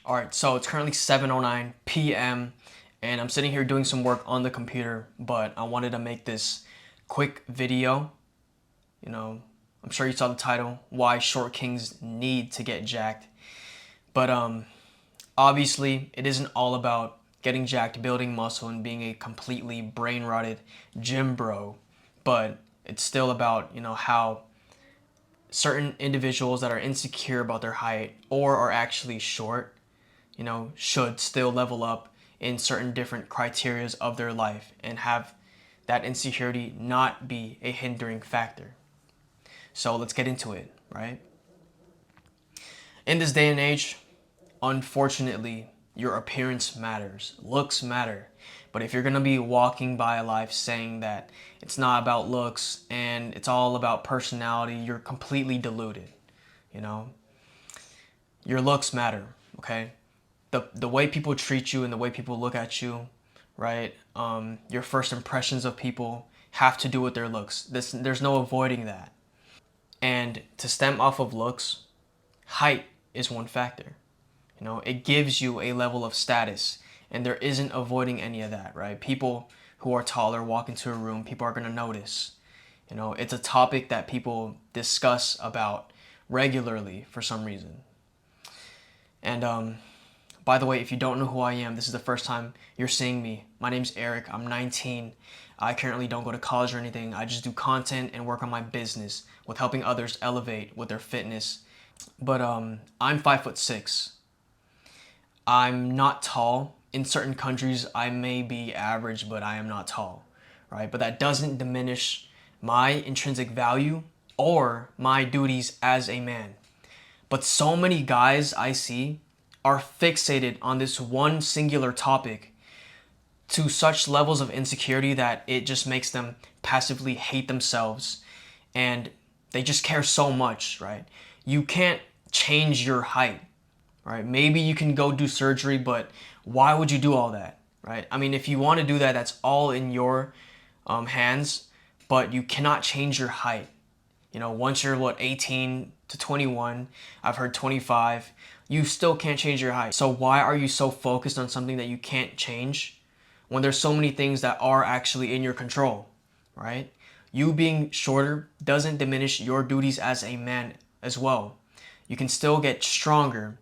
All right, so it's currently 7:09 p.m. and I'm sitting here doing some work on the computer, but I wanted to make this quick video. You know, I'm sure you saw the title, Why Short Kings Need to Get Jacked. But obviously, it isn't all about getting jacked, building muscle, and being a completely brain-rotted gym bro, but it's still about, how certain individuals that are insecure about their height or are actually short should still level up in certain different criterias of their life and have that insecurity not be a hindering factor. So let's get into it, right? In this day and age, unfortunately, your appearance matters, looks matter. But if you're gonna be walking by life saying that it's not about looks and it's all about personality, you're completely deluded. You know, your looks matter, okay? The way people treat you and the way people look at you, right? Your first impressions of people have to do with their looks. There's no avoiding that. And to stem off of looks, height is one factor. It gives you a level of status, and there isn't avoiding any of that, right? People who are taller walk into a room, people are gonna notice. It's a topic that people discuss about regularly for some reason. And by the way, if you don't know who I am, this is the first time you're seeing me. My name's Eric. I'm 19. I currently don't go to college or anything. I just do content and work on my business with helping others elevate with their fitness. But I'm 5'6". I'm not tall. In certain countries, I may be average, but I am not tall, right? But that doesn't diminish my intrinsic value or my duties as a man. But so many guys I see are fixated on this one singular topic to such levels of insecurity that it just makes them passively hate themselves, and they just care so much, right? You can't change your height, right? Maybe you can go do surgery, but why would you do all that, right? I mean, if you want to do that, that's all in your hands, but you cannot change your height. Once you're 18 to 21, I've heard 25, you still can't change your height. So why are you so focused on something that you can't change when there's so many things that are actually in your control, right? You being shorter doesn't diminish your duties as a man as well. You can still get stronger,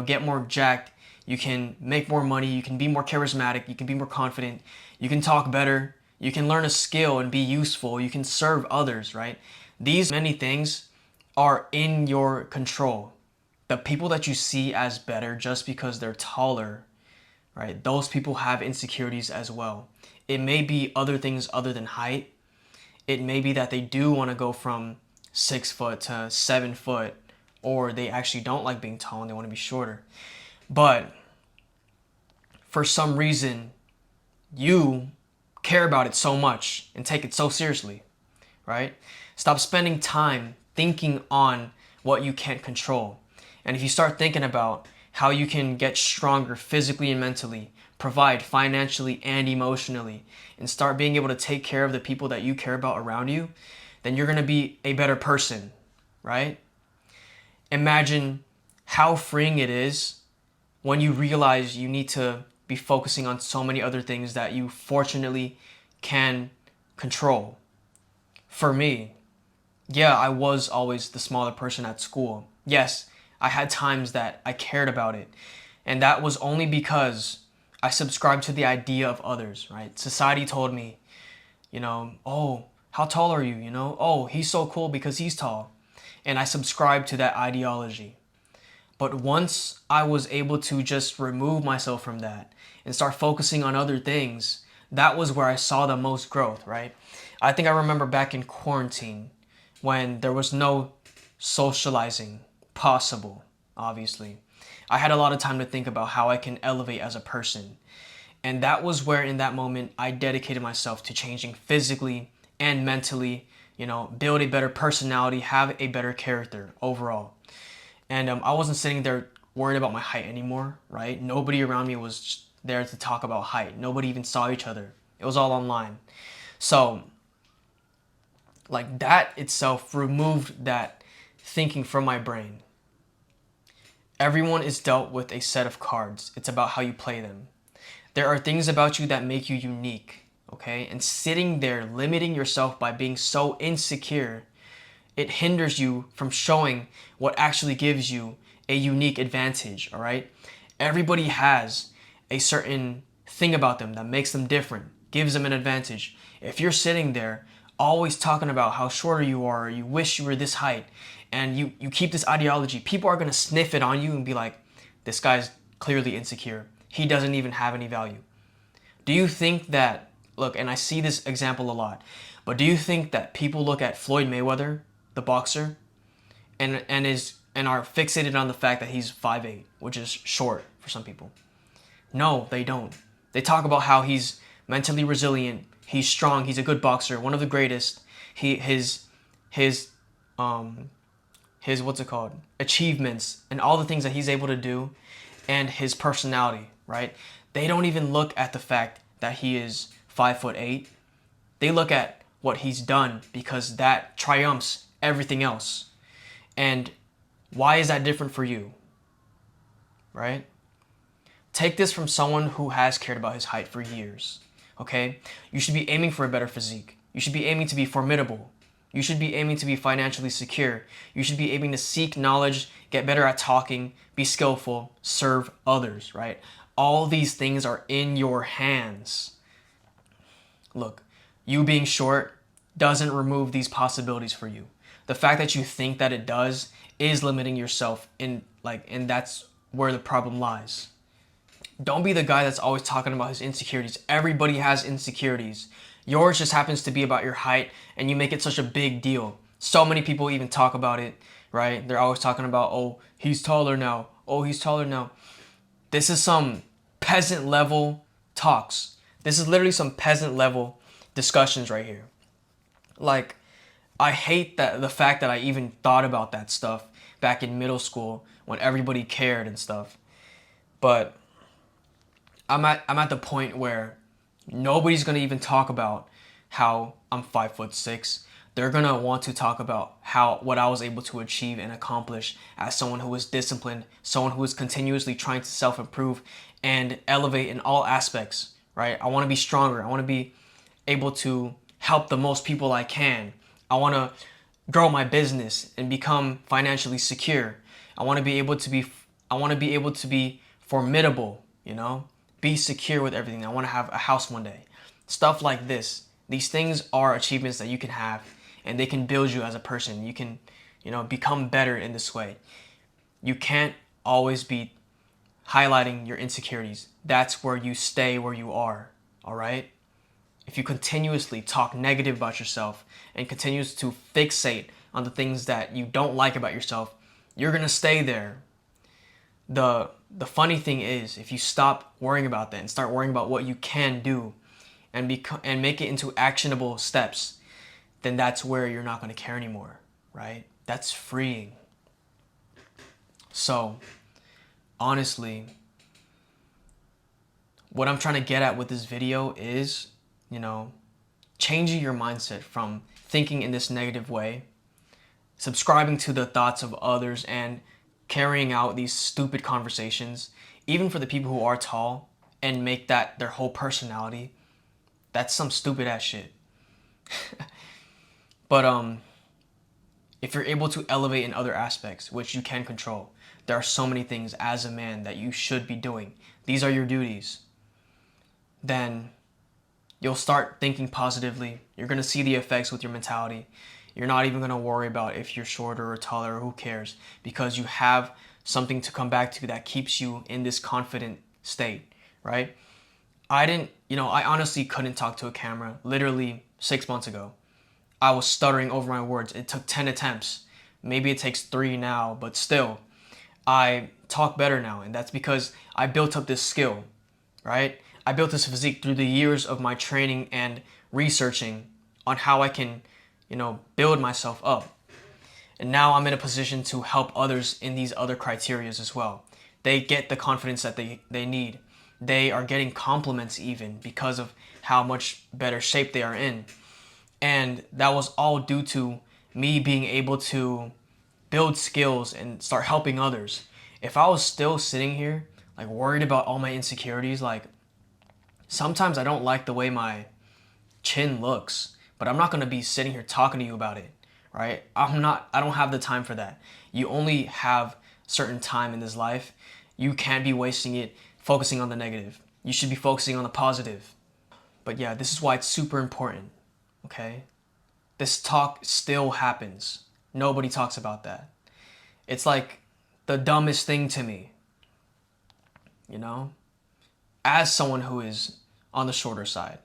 get more jacked, you can make more money, you can be more charismatic, you can be more confident, you can talk better, you can learn a skill and be useful, you can serve others, right? These many things are in your control. The people that you see as better just because they're taller, right? Those people have insecurities as well. It may be other things other than height. It may be that they do want to go from 6 foot to 7 foot, or they actually don't like being tall and they want to be shorter. But for some reason, you care about it so much and take it so seriously, right? Stop spending time thinking on what you can't control. And if you start thinking about how you can get stronger physically and mentally, provide financially and emotionally, and start being able to take care of the people that you care about around you, then you're going to be a better person, right? Imagine how freeing it is when you realize you need to be focusing on so many other things that you fortunately can control. For me, yeah, I was always the smaller person at school. Yes, I had times that I cared about it. And that was only because I subscribed to the idea of others, right? Society told me, oh, how tall are you? Oh, he's so cool because he's tall. And I subscribed to that ideology. But once I was able to just remove myself from that and start focusing on other things, that was where I saw the most growth, right? I think I remember back in quarantine when there was no socializing possible, obviously. I had a lot of time to think about how I can elevate as a person. And that was where in that moment I dedicated myself to changing physically and mentally, build a better personality, have a better character overall. And I wasn't sitting there worried about my height anymore, right? Nobody around me was there to talk about height. Nobody even saw each other. It was all online. So, like, that itself removed that thinking from my brain. Everyone is dealt with a set of cards. It's about how you play them. There are things about you that make you unique, okay? And sitting there limiting yourself by being so insecure, it hinders you from showing what actually gives you a unique advantage, all right? Everybody has a certain thing about them that makes them different, gives them an advantage. If you're sitting there always talking about how shorter you are, or you wish you were this height, and you keep this ideology, people are gonna sniff it on you and be like, this guy's clearly insecure. He doesn't even have any value. Do you think that, look, and I see this example a lot, but do you think that people look at Floyd Mayweather, the boxer, and are fixated on the fact that he's 5'8", which is short for some people? No, they don't. They talk about how he's mentally resilient, he's strong, he's a good boxer, one of the greatest. His what's it called? Achievements and all the things that he's able to do and his personality, right? They don't even look at the fact that he is 5'8". They look at what he's done because that triumphs everything else. And why is that different for you? Right? Take this from someone who has cared about his height for years. Okay? You should be aiming for a better physique. You should be aiming to be formidable. You should be aiming to be financially secure. You should be aiming to seek knowledge, get better at talking, be skillful, serve others, right? All these things are in your hands. Look, you being short doesn't remove these possibilities for you. The fact that you think that it does is limiting yourself and that's where the problem lies. Don't be the guy that's always talking about his insecurities. Everybody has insecurities. Yours just happens to be about your height and you make it such a big deal. So many people even talk about it, right? They're always talking about, oh, he's taller now. Oh, he's taller now. This is some peasant level talks. This is literally some peasant level discussions right here. Like, I hate that the fact that I even thought about that stuff back in middle school when everybody cared and stuff. But I'm at the point where nobody's gonna even talk about how I'm 5'6". They're gonna want to talk about what I was able to achieve and accomplish as someone who is disciplined, someone who is continuously trying to self-improve and elevate in all aspects, right? I want to be stronger. I want to be able to help the most people I can. I want to grow my business and become financially secure. I want to be able to be formidable, you know? Be secure with everything. I want to have a house one day. Stuff like this. These things are achievements that you can have and they can build you as a person. You can, become better in this way. You can't always be highlighting your insecurities. That's where you stay where you are, all right? If you continuously talk negative about yourself and continues to fixate on the things that you don't like about yourself, you're going to stay there. The funny thing is, if you stop worrying about that and start worrying about what you can do and make it into actionable steps, then that's where you're not going to care anymore, right? That's freeing. So, honestly, what I'm trying to get at with this video is, changing your mindset from thinking in this negative way, subscribing to the thoughts of others, and carrying out these stupid conversations, even for the people who are tall, and make that their whole personality. That's some stupid ass shit. But if you're able to elevate in other aspects, which you can control, there are so many things as a man that you should be doing. These are your duties. Then you'll start thinking positively. You're going to see the effects with your mentality. You're not even going to worry about if you're shorter or taller or who cares, because you have something to come back to that keeps you in this confident state, right? I honestly couldn't talk to a camera literally 6 months ago. I was stuttering over my words. It took 10 attempts. Maybe it takes 3 now, but still, I talk better now, and that's because I built up this skill, right? I built this physique through the years of my training and researching on how I can, build myself up. And now I'm in a position to help others in these other criterias as well. They get the confidence that they need. They are getting compliments even because of how much better shape they are in. And that was all due to me being able to build skills and start helping others. If I was still sitting here, like worried about all my insecurities, like sometimes I don't like the way my chin looks, but I'm not gonna be sitting here talking to you about it, right? I don't have the time for that. You only have certain time in this life. You can't be wasting it focusing on the negative. You should be focusing on the positive. But yeah, this is why it's super important, okay? This talk still happens. Nobody talks about that. It's like the dumbest thing to me, you know? As someone who is on the shorter side,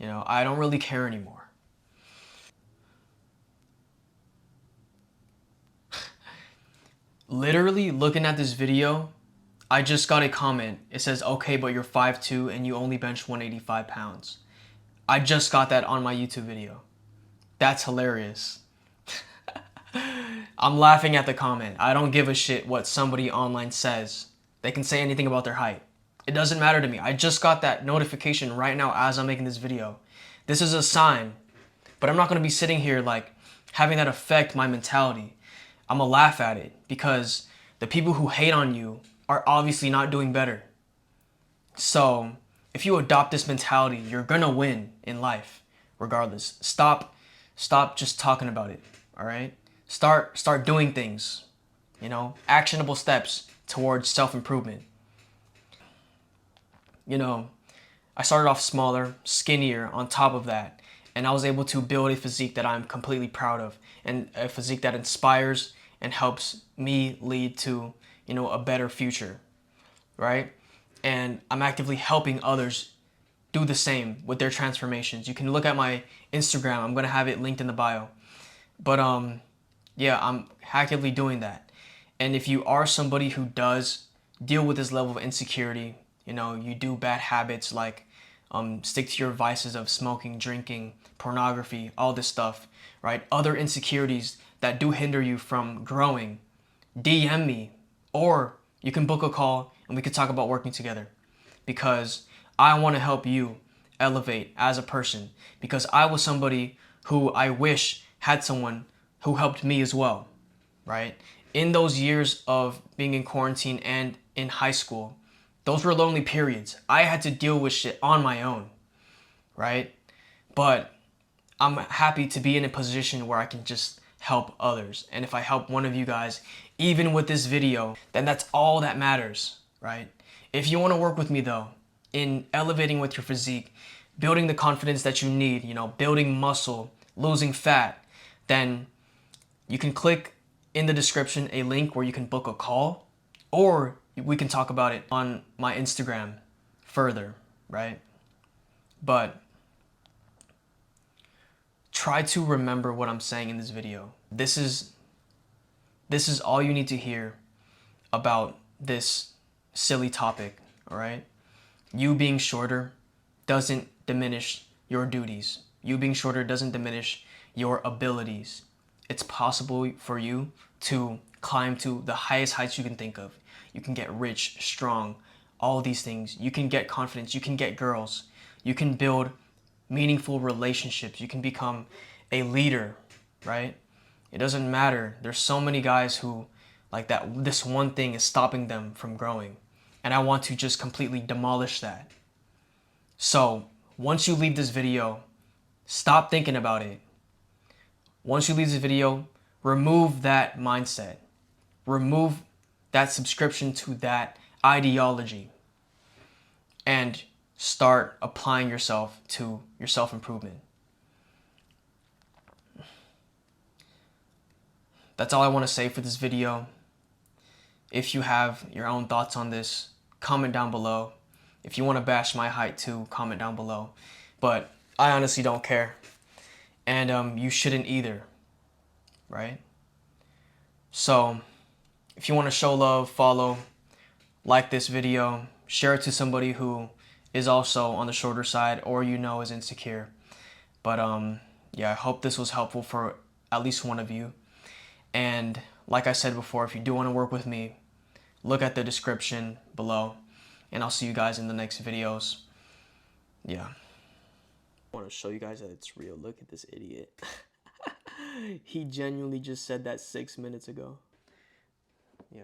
I don't really care anymore. Literally looking at this video, I just got a comment. It says, okay, but you're 5'2" and you only bench 185 pounds. I just got that on my YouTube video. That's hilarious. I'm laughing at the comment. I don't give a shit what somebody online says. They can say anything about their height. It doesn't matter to me. I just got that notification right now as I'm making this video. This is a sign, but I'm not going to be sitting here like having that affect my mentality. I'm going to laugh at it because the people who hate on you are obviously not doing better. So if you adopt this mentality, you're going to win in life regardless. Stop just talking about it, all right? Start doing things, actionable steps towards self-improvement. I started off smaller, skinnier on top of that, and I was able to build a physique that I'm completely proud of, and a physique that inspires and helps me lead to, a better future, right? And I'm actively helping others do the same with their transformations. You can look at my Instagram. I'm going to have it linked in the bio. But yeah, I'm actively doing that. And if you are somebody who does deal with this level of insecurity, you do bad habits like stick to your vices of smoking, drinking, pornography, all this stuff, right? Other insecurities that do hinder you from growing, DM me, or you can book a call and we could talk about working together, because I want to help you elevate as a person, because I was somebody who I wish had someone who helped me as well, right? In those years of being in quarantine and in high school, those were lonely periods. I had to deal with shit on my own, right? But I'm happy to be in a position where I can just help others. And if I help one of you guys, even with this video, then that's all that matters, right? If you want to work with me though, in elevating with your physique, building the confidence that you need, building muscle, losing fat, then you can click in the description a link where you can book a call, or we can talk about it on my Instagram further, right? But try to remember what I'm saying in this video. This is all you need to hear about this silly topic, all right? You being shorter doesn't diminish your duties. You being shorter doesn't diminish your abilities. It's possible for you to climb to the highest heights you can think of. You can get rich, strong, all these things. You can get confidence. You can get girls. You can build meaningful relationships. You can become a leader, right? It doesn't matter. There's so many guys who, like that, this one thing is stopping them from growing. And I want to just completely demolish that. So once you leave this video, stop thinking about it. Once you leave this video, remove that mindset. Remove that subscription to that ideology. And start applying yourself to your self-improvement. That's all I want to say for this video. If you have your own thoughts on this, comment down below. If you want to bash my height too, comment down below. But I honestly don't care. And you shouldn't either, right? So if you want to show love, follow, like this video, share it to somebody who is also on the shorter side or is insecure. But yeah, I hope this was helpful for at least one of you. And like I said before, if you do want to work with me, look at the description below, and I'll see you guys in the next videos. Yeah. I want to show you guys that it's real. Look at this idiot. He genuinely just said that 6 minutes ago. Yeah.